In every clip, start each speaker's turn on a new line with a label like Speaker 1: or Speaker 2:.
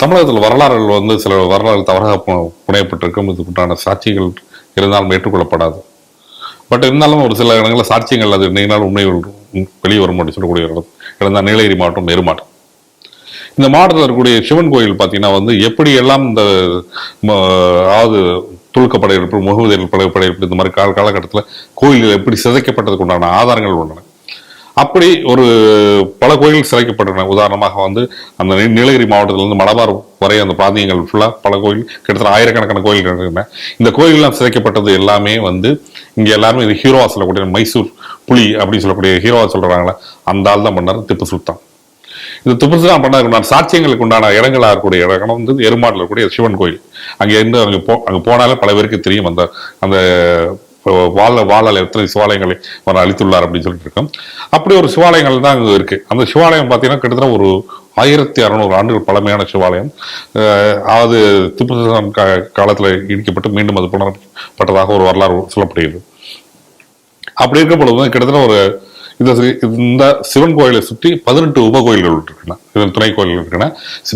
Speaker 1: தமிழகத்தில் வரலாறுகள் வந்து சில வரலாறு தவறாக புனையப்பட்டிருக்கும். இதுக்குண்டான சாட்சிகள் இருந்தாலும் ஏற்றுக்கொள்ளப்படாது. பட் இருந்தாலும் ஒரு சில இடங்களில் சாட்சியங்கள் அது நீங்களால் உண்மைகள் வெளியே வரும் அப்படின்னு சொல்லக்கூடிய இடம் தான் நீலகிரி மாவட்டம் எருமாட்டம். இந்த மாவட்டத்தில் இருக்கக்கூடிய சிவன் கோயில் பார்த்தீங்கன்னா வந்து எப்படி எல்லாம் இந்த அதாவது துலுக்க படையெடுப்பு, முகமது படையெடுப்பு இந்த மாதிரி காலகட்டத்தில் கோயில்கள் எப்படி சிதைக்கப்பட்டதுக்கு உண்டான ஆதாரங்கள் உள்ளன. அப்படி ஒரு பல கோயில்கள் சிதைக்கப்பட்டன. உதாரணமாக வந்து அந்த நீலகிரி மாவட்டத்திலிருந்து மலபார் வரை அந்த பிராந்தியங்கள் ஃபுல்லாக பல கோயில், கிட்டத்தட்ட ஆயிரக்கணக்கான கோயில்கள் இருக்கின்றன. இந்த கோயிலெல்லாம் சிதைக்கப்பட்டது எல்லாமே வந்து இங்கே எல்லாருமே இது ஹீரோவா சொல்லக்கூடிய மைசூர் புலி அப்படின்னு சொல்லக்கூடிய ஹீரோவா சொல்றாங்களே, அந்த ஆள் தான் பண்ணார் திப்பு சுல்தான். இந்த திப்பு சுல்தான் பண்ணதுக்கு சாட்சியங்களுக்கு உண்டான இடங்களா இருக்கக்கூடிய இடம் வந்து எருமாட்டில் இருக்கக்கூடிய சிவன் கோயில். அங்கே போனாலே பல பேருக்கு தெரியும் அந்த அந்த வாழால் எத்தனை சிவாலயங்களை அவர் அளித்துள்ளார் அப்படின்னு சொல்லிட்டு இருக்கோம். அப்படி ஒரு சிவாலயங்கள் தான் அங்கே இருக்கு. அந்த சிவாலயம் பார்த்தீங்கன்னா கிட்டத்தட்ட ஒரு 1600 ஆண்டுகள் பழமையான சிவாலயம். அதாவது திப்பு சுல்தான் காலத்தில் இடிக்கப்பட்டு மீண்டும் அது புனரப்பட்டதாக ஒரு வரலாறு சொல்லப்படுகிறது. அப்படி இருக்க பொழுது கிட்டத்தட்ட ஒரு இந்த சிவன் கோயிலை சுற்றி 18 உப கோயில்கள் இருக்கின்றன, இதன் துணை கோயில்கள் இருக்கின்றன.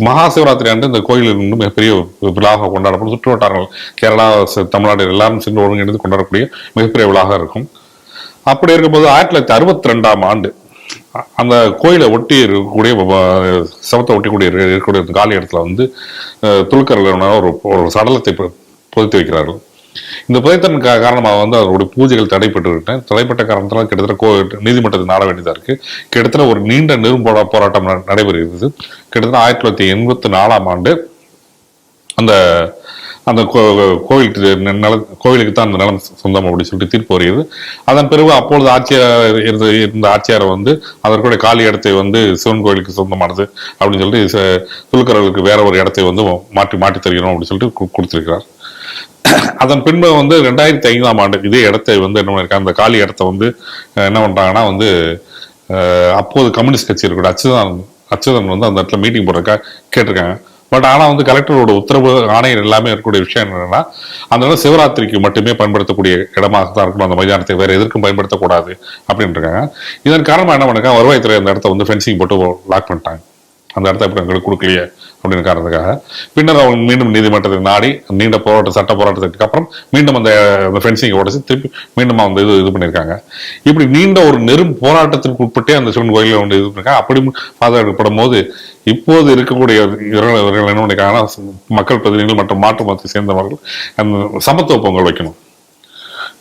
Speaker 1: மகா சிவராத்திரி ஆண்டு இந்த கோயில் இன்னும் மிகப்பெரிய விழாவாக கொண்டாடப்படும். சுற்று வட்டாரங்கள் கேரளா, தமிழ்நாடு எல்லாரும் சென்று ஒருங்கிணைந்து கொண்டாடக்கூடிய மிகப்பெரிய விழாவாக இருக்கும். அப்படி இருக்கும்போது 1962ஆம் ஆண்டு அந்த கோயிலை ஒட்டி இருக்கக்கூடிய சவத்தை இருக்கக்கூடிய காலி இடத்துல வந்து துலுக்கர்கள் ஒரு சடலத்தை புதைத்து வைக்கிறார்கள். இந்த புதைத்தன் காரணமாக வந்து அவருடைய பூஜைகள் தடைப்பட்ட காரணத்தால் கிட்டத்தட்ட நீதிமன்றத்தை நாட வேண்டியதா இருக்கு. கிட்டத்தட்ட ஒரு நீண்ட போராட்டம் நடைபெறுகிறது. கிட்டத்தட்ட 1984ஆம் ஆண்டு அந்த அந்த கோவிலுக்கு தான் அந்த நிலம் சொந்தம் அப்படின்னு சொல்லிட்டு தீர்ப்பு வருகிறது. அதன் பிறகு அப்பொழுது ஆட்சியாளர் இருந்த ஆட்சியாரை வந்து அதற்குடைய காலி இடத்தை வந்து சிவன் கோயிலுக்கு சொந்தமானது அப்படின்னு சொல்லிட்டு துலுக்கர்களுக்கு வேற ஒரு இடத்தை வந்து மாற்றி தருகிறோம் அப்படின்னு சொல்லிட்டு கொடுத்திருக்கிறார். அதன் பின்பு வந்து 2005ஆம் ஆண்டு இதே இடத்தை வந்து என்ன பண்ணிருக்காங்க, அந்த காலி இடத்த வந்து என்ன பண்றாங்கன்னா வந்து அப்போது கம்யூனிஸ்ட் கட்சி இருக்கக்கூடிய அச்சுதன் வந்து அந்த இடத்துல மீட்டிங் போடுறதுக்காக கேட்டிருக்காங்க. பட் ஆனால் வந்து கலெக்டரோட உத்தரவு ஆணையர் எல்லாமே இருக்கக்கூடிய விஷயம் என்னன்னா, அந்த இடம் சிவராத்திரிக்கு மட்டுமே பயன்படுத்தக்கூடிய இடமாக தான் இருக்கணும், அந்த மைதானத்தை வேற எதற்கும் பயன்படுத்தக்கூடாது அப்படின்னு இருக்காங்க. இதன் காரணமாக என்ன பண்ணுறாங்க, வருவாய்த்துறை அந்த இடத்த வந்து ஃபென்சிங் போட்டு லாக் பண்ணிட்டாங்க. அந்த இடத்த எப்படி எங்களுக்கு கொடுக்கலையே அப்படின்னு காரணத்துக்காக பின்னர் அவங்க மீண்டும் நீதிமன்றத்தை நாடி நீண்ட சட்ட போராட்டத்துக்கு அப்புறம் மீண்டும் அந்த ஃபென்சிங்கை உடச்சி திருப்பி மீண்டும் வந்து இது பண்ணியிருக்காங்க. இப்படி நீண்ட ஒரு போராட்டத்திற்கு உட்பட்டே அந்த சிவன் கோயிலில் வந்து இது பண்ணிருக்காங்க. அப்படி பாதுகாக்கப்படும் போது இப்போது இருக்கக்கூடிய இவர்கள் என்ன பண்ணிருக்காங்கன்னா, மக்கள் பிரதிநிதிகள் மற்றும் மாற்று மதத்தை சேர்ந்தவர்கள் அந்த சமத்துவ பொங்கல் வைக்கணும்.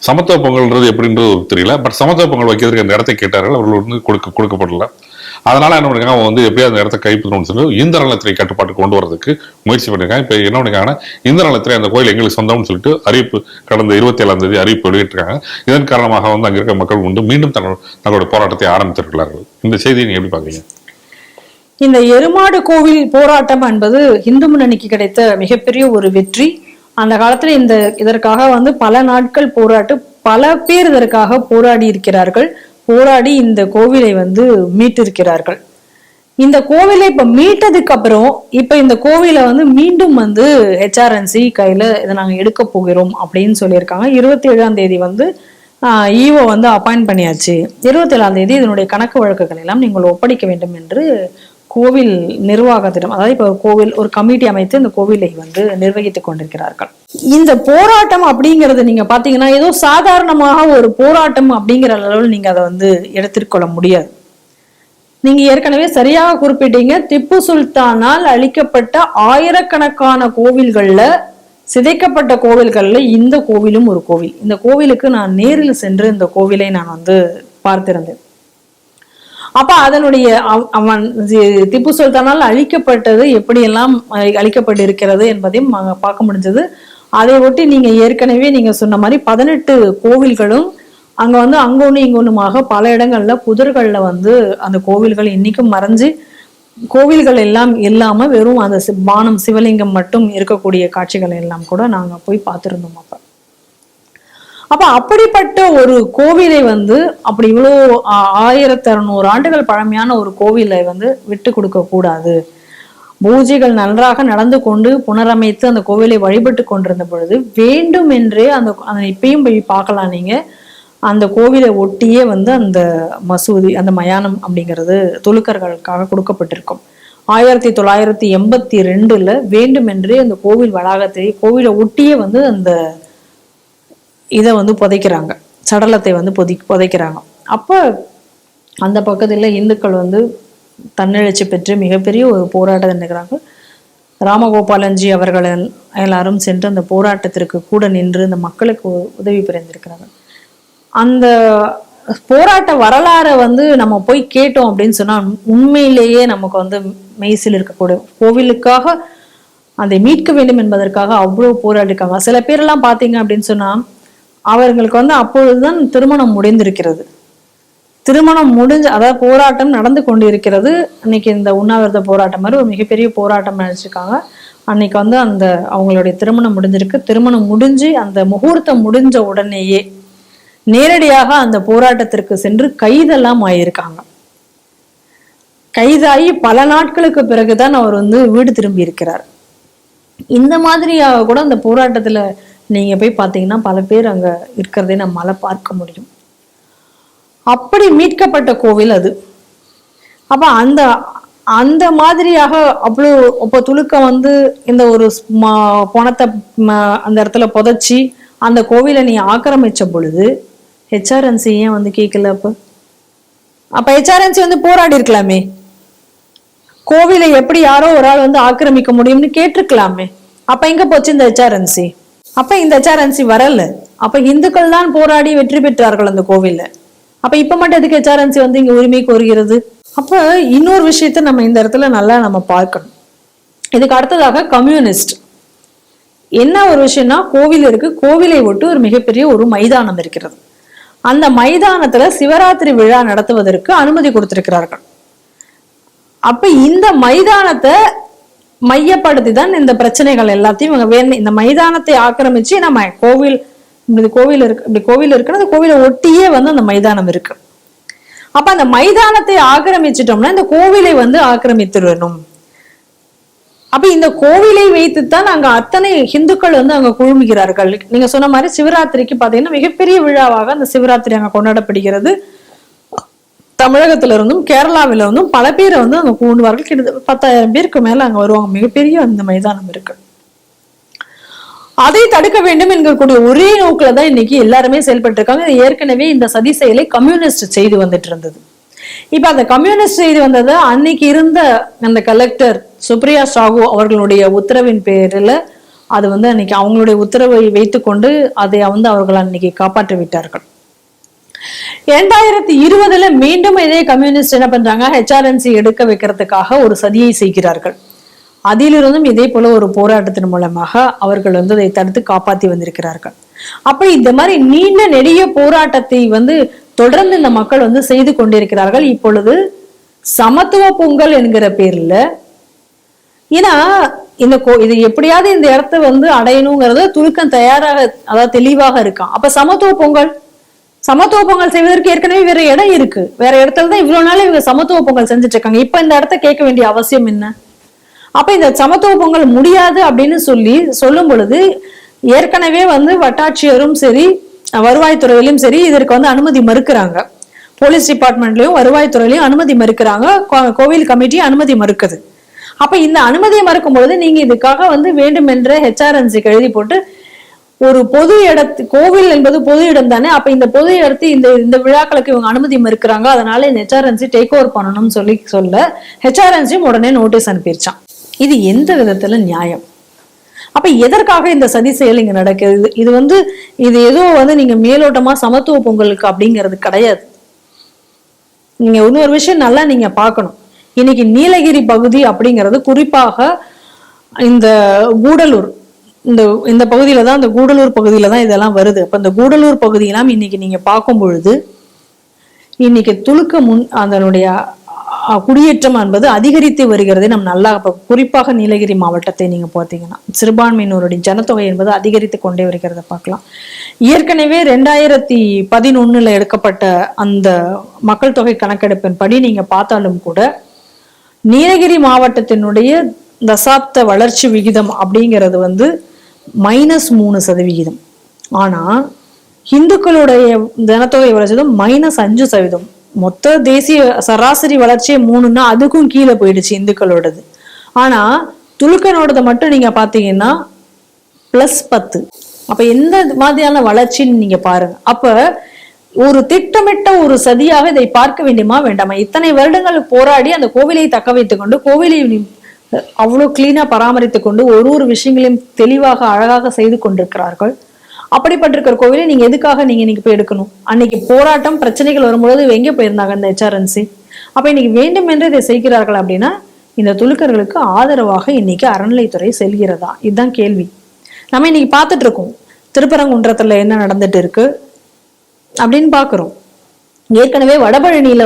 Speaker 1: சமத்துவ பொங்கல்ன்றது எப்படின்றது தெரியல. பட் சமத்துவ பொங்கல் வைக்கிறதுக்கு அந்த இடத்தை கேட்டார்கள், அவர்கள் வந்து கொடுக்கப்படல. அதனால என்ன பண்ணிருக்காங்க, அவங்க வந்து எப்படியாவது அந்த இடத்த கைப்பற்றணும்னு சொல்லி இந்திர நலத்துறை கட்டுப்பாட்டு கொண்டு வரதுக்கு முயற்சி பண்ணிருக்காங்க. இப்ப என்ன பண்ணிருக்காங்கன்னா, இந்திர நலத்துறை அந்த கோயில் எங்களுக்கு சொந்தம்னு சொல்லிட்டு அறிவிப்பு கடந்த 27ஆம் தேதி அறிவிப்பு வெளியிட்டிருக்காங்க. இதன் காரணமாக வந்து அங்க இருக்க மக்கள் வந்து மீண்டும் தங்களுடைய போராட்டத்தை ஆரம்பித்திருக்கிறார்கள். இந்த செய்தியை நீங்க எப்படி பாக்குறீங்க?
Speaker 2: இந்த எருமாடு கோவில் போராட்டம் என்பது இந்து முன்னணிக்கு கிடைத்த மிகப்பெரிய ஒரு வெற்றி. அந்த காலத்துல இதற்காக வந்து பல நாட்கள் போராட்டு பல பேர் இதற்காக போராடி இருக்கிறார்கள். போராடி இந்த கோவிலை வந்து மீட்டிருக்கிறார்கள். இந்த கோவிலை இப்ப மீட்டதுக்கு அப்புறம் இப்ப இந்த கோவிலை வந்து மீண்டும் வந்து HRNC கையில இதை நாங்க எடுக்க போகிறோம் அப்படின்னு சொல்லியிருக்காங்க. 27ஆம் தேதி வந்து ஈஓ வந்து அப்பாயிண்ட் பண்ணியாச்சு. 27ஆம் தேதி இதனுடைய கணக்கு வழக்குகள் எல்லாம் நீங்கள் ஒப்படைக்க வேண்டும் என்று கோவில் நிர்வாகத்திடம், அதாவது இப்ப கோவில் ஒரு கமிட்டி அமைத்து இந்த கோவிலை வந்து நிர்வகித்துக் கொண்டிருக்கிறார்கள். இந்த போராட்டம் அப்படிங்கறது நீங்க பாத்தீங்கன்னா ஏதோ சாதாரணமாக ஒரு போராட்டம் அப்படிங்கிற அளவில் நீங்க அதை வந்து எடுத்துக்கொள்ள முடியாது. நீங்க ஏற்கனவே சரியாக குறிப்பிட்டீங்க, திப்பு சுல்தானால் அழிக்கப்பட்ட ஆயிரக்கணக்கான கோவில்கள்ல, சிதைக்கப்பட்ட கோவில்கள்ல இந்த கோவிலும் ஒரு கோவில். இந்த கோவிலுக்கு நான் நேரில் சென்று இந்த கோவிலை நான் வந்து பார்த்திருந்தேன். அப்ப அதனுடைய அவன் திப்பு சுல்தானால் அழிக்கப்பட்டது எப்படியெல்லாம் அழிக்கப்பட்டிருக்கிறது என்பதையும் பார்க்க முடிஞ்சது. அதை ஒட்டி நீங்க ஏற்கனவே நீங்க சொன்ன மாதிரி 18 கோவில்களும் அங்க வந்து அங்கொன்னு இங்கொன்னுமாக பல இடங்கள்ல புதர்கள்ல வந்து அந்த கோவில்கள் இன்னைக்கும் மறைஞ்சு கோவில்கள் எல்லாம் இல்லாம வெறும் அந்த பானம் சிவலிங்கம் மட்டும் இருக்கக்கூடிய காட்சிகள் எல்லாம் கூட நாங்க போய் பார்த்திருந்தோம். அப்ப அப்படிப்பட்ட ஒரு கோவிலை வந்து அப்படி இவ்வளோ 1600 ஆண்டுகள் பழமையான ஒரு கோவிலை வந்து விட்டு கொடுக்க கூடாது. பூஜைகள் நன்றாக நடந்து கொண்டு புனரமைத்து அந்த கோவிலை வழிபட்டு கொண்டிருந்த பொழுது வேண்டும் என்றே அந்த இப்பயும் போய் பார்க்கலாம் நீங்க, அந்த கோவிலை ஒட்டியே வந்து அந்த மசூதி, அந்த மயானம் அப்படிங்கிறது துலுக்கர்களுக்காக கொடுக்கப்பட்டிருக்கும். 1982 வேண்டுமென்றே அந்த கோவில் வளாகத்தை கோவிலை ஒட்டியே வந்து அந்த இதை வந்து புதைக்கிறாங்க, சடலத்தை வந்து புதைக்கிறாங்க. அப்ப அந்த பக்கத்துல இந்துக்கள் வந்து தன்னெழுச்சி பெற்று மிகப்பெரிய ஒரு போராட்டத்தை நினைக்கிறாங்க. ராமகோபாலன்ஜி அவர்கள் எல்லாரும் சென்று அந்த போராட்டத்திற்கு கூட நின்று அந்த மக்களுக்கு உதவி புரிந்திருக்கிறாங்க. அந்த போராட்ட வரலாறை வந்து நம்ம போய் கேட்டோம் அப்படின்னு சொன்னா உண்மையிலேயே நமக்கு வந்து மெய்சில் இருக்கக்கூடிய கோவிலுக்காக அதை மீட்க வேண்டும் என்பதற்காக அவ்வளவு போராடிருக்காங்க. சில பேரெல்லாம் பார்த்தீங்க அப்படின்னு சொன்னா அவர்களுக்கு வந்து அப்பொழுதுதான் திருமணம் முடிந்திருக்கிறது. திருமணம் அதாவது போராட்டம் நடந்து கொண்டிருக்கிறது. அன்னைக்கு இந்த உண்ணாவிரத போராட்டம் மாதிரி ஒரு மிகப்பெரிய போராட்டம் நினைச்சிருக்காங்க. அன்னைக்கு வந்து அந்த அவங்களுடைய திருமணம் முடிஞ்சிருக்கு. திருமணம் முடிஞ்சு அந்த முகூர்த்தம் முடிஞ்ச உடனேயே நேரடியாக அந்த போராட்டத்திற்கு சென்று கைதெல்லாம் ஆயிருக்காங்க. கைதாகி பல நாட்களுக்கு பிறகுதான் அவர் வந்து வீடு திரும்பி இருக்கிறார். இந்த மாதிரியாக கூட அந்த போராட்டத்துல நீங்க போய் பார்த்தீங்கன்னா பல பேர் அங்க இருக்கிறதே நம்மளால பார்க்க முடியும். அப்படி மீட்கப்பட்ட கோவில் அது. அப்ப அந்த அந்த மாதிரியாக அவ்வளோ இப்போ துலுக்கம் வந்து இந்த ஒரு பணத்தை அந்த இடத்துல புதைச்சி அந்த கோவிலை நீ ஆக்கிரமிச்ச பொழுது ஹெச்ஆர்என்சி ஏன் வந்து கேட்கல? அப்ப ஹெச்ஆர்என்சி வந்து போராடி இருக்கலாமே, கோவிலை எப்படி யாரோ ஒரு ஆள் வந்து ஆக்கிரமிக்க முடியும்னு கேட்டிருக்கலாமே. அப்ப எங்க போச்சு இந்த ஹெச்ஆர்என்சி? அப்ப இந்த ஹெச்ஆர்என்சி வரல. அப்ப இந்துக்கள் தான் போராடி வெற்றி பெற்றார்கள் அந்த கோவில்ல. அப்ப இப்ப மட்டும் எதுக்கு ஹெச்ஆர்என்சி வந்து இங்க உரிமை கோருகிறது? அப்ப இன்னொரு விஷயத்த நம்ம இந்த இடத்துல நல்லா நம்ம பார்க்கணும். இதுக்கு அடுத்ததாக கம்யூனிஸ்ட் என்ன ஒரு விஷயம்னா, கோவில் இருக்கு, கோவிலை ஒட்டு ஒரு மிகப்பெரிய ஒரு மைதானம் இருக்கிறது. அந்த மைதானத்துல சிவராத்திரி விழா நடத்துவதற்கு அனுமதி கொடுத்திருக்கிறார்கள். அப்ப இந்த மைதானத்தை மையப்படுத்தி தான் இந்த பிரச்சனைகள் எல்லாத்தையும் இவங்க இந்த மைதானத்தை ஆக்கிரமிச்சு நம்ம கோவில் கோவில் இருக்கு, இப்படி கோவில் இருக்குன்னா அந்த கோவிலை ஒட்டியே வந்து அந்த மைதானம் இருக்கு. அப்ப அந்த மைதானத்தை ஆக்கிரமிச்சிட்டோம்னா இந்த கோவிலை வந்து ஆக்கிரமித்துடணும். அப்ப இந்த கோவிலை வைத்துத்தான் அங்க அத்தனை இந்துக்கள் வந்து அங்க குழுமுகிறார்கள். நீங்க சொன்ன மாதிரி சிவராத்திரிக்கு பாத்தீங்கன்னா மிகப்பெரிய விழாவாக அந்த சிவராத்திரி அங்க கொண்டாடப்படுகிறது. தமிழகத்துல இருந்தும் கேரளாவில இருந்தும் பல பேரை வந்து அங்க கூடுவார்கள். கிட்டத்தட்ட 10,000 பேருக்கு மேல அங்க வருவாங்க. மிகப்பெரிய அந்த மைதானம் இருக்கு. அதை தடுக்க வேண்டும் என்கூடிய ஒரே நோக்கில தான் இன்னைக்கு எல்லாருமே செயல்பட்டு இருக்காங்க. ஏற்கனவே இந்த சதி செயலை கம்யூனிஸ்ட் செய்து வந்துட்டு இருந்தது. இப்ப அந்த கம்யூனிஸ்ட் செய்து வந்தது அன்னைக்கு இருந்த அந்த கலெக்டர் சுப்ரியா சாஹூ அவர்களுடைய உத்தரவின் பேரில் அது வந்து அன்னைக்கு அவங்களுடைய உத்தரவை வைத்துக்கொண்டு அதை வந்து அவர்கள் அன்னைக்கு காப்பாற்றி விட்டார்கள். 2020 மீண்டும் இதே கம்யூனிஸ்ட் என்ன பண்றாங்க, ஹெச்ஆர்என்சி எடுக்க வைக்கிறதுக்காக ஒரு சதியை செய்கிறார்கள். அதிலிருந்தும் இதே போல ஒரு போராட்டத்தின் மூலமாக அவர்கள் வந்து அதை தடுத்து காப்பாற்றி வந்திருக்கிறார்கள். அப்படி இந்த மாதிரி நீண்ட நெடிய போராட்டத்தை வந்து தொடர்ந்து இந்த மக்கள் வந்து செய்து கொண்டிருக்கிறார்கள். இப்பொழுது சமத்துவ பொங்கல் என்கிற பேர்ல, ஏன்னா இந்த இது எப்படியாவது இந்த இடத்த வந்து அடையணுங்கிறது துலுக்கம் தயாராக, அதாவது தெளிவாக இருக்கான். அப்ப சமத்துவ பொங்கல் செய்வதற்கு ஏற்கனவே வேற இடம் இருக்கு. வேற இடத்துல தான் இவ்வளவு நாள் இவங்க சமத்துவ பொங்கல் செஞ்சுட்டு இருக்காங்க. இப்ப இந்த இடத்த கேட்க வேண்டிய அவசியம் என்ன? அப்ப இந்த சமத்துவ பொங்கல் முடியாது அப்படின்னு சொல்லும் பொழுது ஏற்கனவே வந்து வட்டாட்சியரும் சரி வருவாய்த்துறையிலும் சரி இதற்கு வந்து அனுமதி மறுக்கிறாங்க. போலீஸ் டிபார்ட்மெண்ட்லயும் வருவாய்த்துறையிலையும் அனுமதி மறுக்கிறாங்க. கோவில் கமிட்டி அனுமதி மறுக்குது. அப்ப இந்த அனுமதியை மறுக்கும் பொழுது நீங்க இதுக்காக வந்து வேண்டுமென்ற ஹெச்ஆர்என்சிக்கு எழுதி போட்டு ஒரு பொது இடத்து, கோவில் என்பது பொது இடம் தானே, அப்ப இந்த பொது இடத்து இந்த விழாக்களுக்கு இவங்க அனுமதி மறுக்கிறாங்க, அதனால இந்த ஹெச்ஆர்என்சி டேக் ஓவர் பண்ணணும்னு சொல்ல ஹெச்ஆர்என்சியும் உடனே நோட்டீஸ் அனுப்பிடுச்சான். இது எந்த விதத்துல நியாயம்? அப்ப எதற்காக இந்த சதி செயல் இங்க நடக்குது? இது வந்து இது ஏதோ வந்து நீங்க மேலோட்டமா சமத்துவ பொங்கலுக்கு அப்படிங்கிறது கிடையாது. நீங்க இன்னொரு விஷயம் நல்லா நீங்க பார்க்கணும். இன்னைக்கு நீலகிரி பகுதி அப்படிங்கிறது குறிப்பாக இந்த கூடலூர் இந்த பகுதியில தான், இந்த கூடலூர் பகுதியில தான் இதெல்லாம் வருது. அப்ப இந்த கூடலூர் பகுதியெல்லாம் இன்னைக்கு நீங்க பார்க்கும் பொழுது இன்னைக்கு அதனுடைய குடியேற்றம் என்பது அதிகரித்து வருகிறது. நம்ம நல்லா குறிப்பாக நீலகிரி மாவட்டத்தை நீங்க பார்த்தீங்கன்னா சிறுபான்மையினருடைய ஜனத்தொகை என்பது அதிகரித்து கொண்டே வருகிறத பார்க்கலாம். ஏற்கனவே 2011 எடுக்கப்பட்ட அந்த மக்கள் தொகை கணக்கெடுப்பின் படி நீங்க பார்த்தாலும் கூட நீலகிரி மாவட்டத்தினுடைய தசாப்த வளர்ச்சி விகிதம் அப்படிங்கிறது வந்து -3%. ஆனா இந்துக்களுடைய ஜனத்தொகை வளர்ச்சதும் -5%. மொத்த தேசிய சராசரி வளர்ச்சியே 3ன்னா அதுக்கும் கீழே போயிடுச்சு இந்துக்களோடது. ஆனா துலுக்கனோடது மட்டும் நீங்க பாத்தீங்கன்னா +10. அப்ப எந்த மாதிரியான வளர்ச்சின்னு நீங்க பாருங்க. அப்ப ஒரு திட்டமிட்ட ஒரு சதியாக இதை பார்க்க வேண்டுமா வேண்டாமா? இத்தனை வருடங்கள் போராடி அந்த கோவிலை தக்க வைத்துக் கொண்டு, கோவிலை அவ்வளவு கிளீனா பராமரித்துக் கொண்டு, ஒரு விஷயங்களையும் தெளிவாக அழகாக செய்து கொண்டிருக்கிறார்கள். அப்படிப்பட்டிருக்கிற கோவிலை நீங்க எதுக்காக நீங்க போய் எடுக்கணும்? அன்னைக்கு போராட்டம் பிரச்சனைகள் வரும்போது எங்க போயிருந்தாங்க இந்த HRNC? அப்ப இன்னைக்கு வேண்டும் என்று இதை செய்கிறார்கள் அப்படின்னா இந்த துலுக்கர்களுக்கு ஆதரவாக இன்னைக்கு அறநிலைத்துறை செல்கிறதா? இதுதான் கேள்வி. நம்ம இன்னைக்கு பார்த்துட்டு இருக்கோம் திருப்பரங்குன்றத்துல என்ன நடந்துட்டு இருக்கு அப்படின்னு பாக்குறோம். ஏற்கனவே வடபழனியில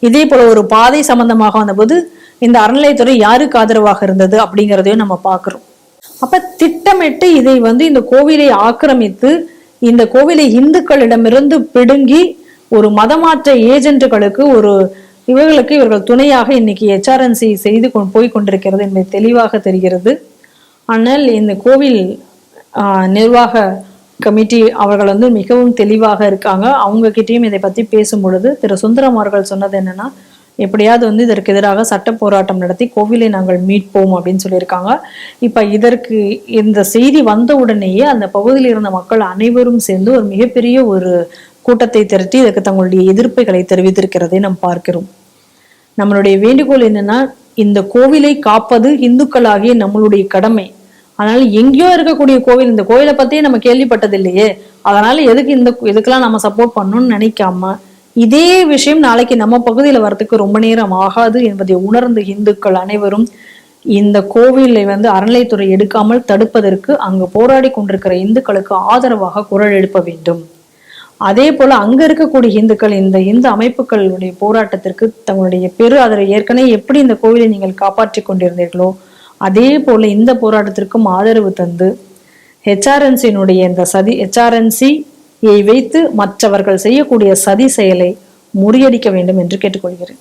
Speaker 2: இதே போல ஒரு பாதை சம்பந்தமாக வந்தபோது இந்த அறநிலைத்துறை யாருக்கு ஆதரவாக இருந்தது அப்படிங்கிறதையும் நம்ம பாக்குறோம். அப்ப திட்டமிட்டு இதை இந்த கோவிலை ஆக்கிரமித்து இந்த கோவிலை இந்துக்களிடமிருந்து பிடுங்கி ஒரு மதமாற்ற ஏஜென்ட்டுகளுக்கு இவர்கள் துணையாக இன்னைக்கு HRNC செய்து போய் கொண்டிருக்கிறது என்பது தெளிவாக தெரிகிறது. ஆனால் இந்த கோவில் நிர்வாக கமிட்டி அவர்கள் மிகவும் தெளிவாக இருக்காங்க. அவங்க கிட்டயும் இதை பத்தி பேசும் பொழுது திரு சுந்தரம் அவர்கள் சொன்னது என்னன்னா, எப்படியாவது இதற்கு எதிராக சட்ட போராட்டம் நடத்தி கோவிலை நாங்கள் மீட்போம் அப்படின்னு சொல்லியிருக்காங்க. இப்ப இதற்கு இந்த செய்தி வந்த உடனேயே அந்த பகுதியில் இருந்த மக்கள் அனைவரும் சேர்ந்து ஒரு மிகப்பெரிய ஒரு கூட்டத்தை திரட்டி இதற்கு தங்களுடைய எதிர்ப்புகளை தெரிவித்திருக்கிறதை நாம் பார்க்கிறோம். நம்மளுடைய வேண்டுகோள் என்னன்னா, இந்த கோவிலை காப்பது இந்துக்களாகிய நம்மளுடைய கடமை. அதனால எங்கேயோ இருக்கக்கூடிய கோவில், இந்த கோவிலை பத்தியே நம்ம கேள்விப்பட்டது இல்லையே, அதனால எதுக்கு இதுக்கெல்லாம் நம்ம சப்போர்ட் பண்ணணும்னு நினைக்காம இதே விஷயம் நாளைக்கு நம்ம பகுதியில வர்றதுக்கு ரொம்ப நேரம் ஆகாது என்பதை உணர்ந்து இந்துக்கள் அனைவரும் இந்த கோவிலை அறநிலைத்துறை எடுக்காமல் தடுப்பதற்கு அங்கு போராடி கொண்டிருக்கிற இந்துக்களுக்கு ஆதரவாக குரல் எழுப்ப வேண்டும். அதே போல அங்க இருக்கக்கூடிய இந்துக்கள் இந்த இந்து அமைப்புகளுடைய போராட்டத்திற்கு தங்களுடைய பெரு ஆதரவு, ஏற்கனவே எப்படி இந்த கோவிலை நீங்கள் காப்பாற்றி கொண்டிருந்தீர்களோ அதே போல இந்த போராட்டத்திற்கும் ஆதரவு தந்து HRNC-னுடைய இந்த HRNC-யை வைத்து மற்றவர்கள் செய்யக்கூடிய சதி செயலை முறியடிக்க வேண்டும் என்று கேட்டுக்கொள்கிறேன்.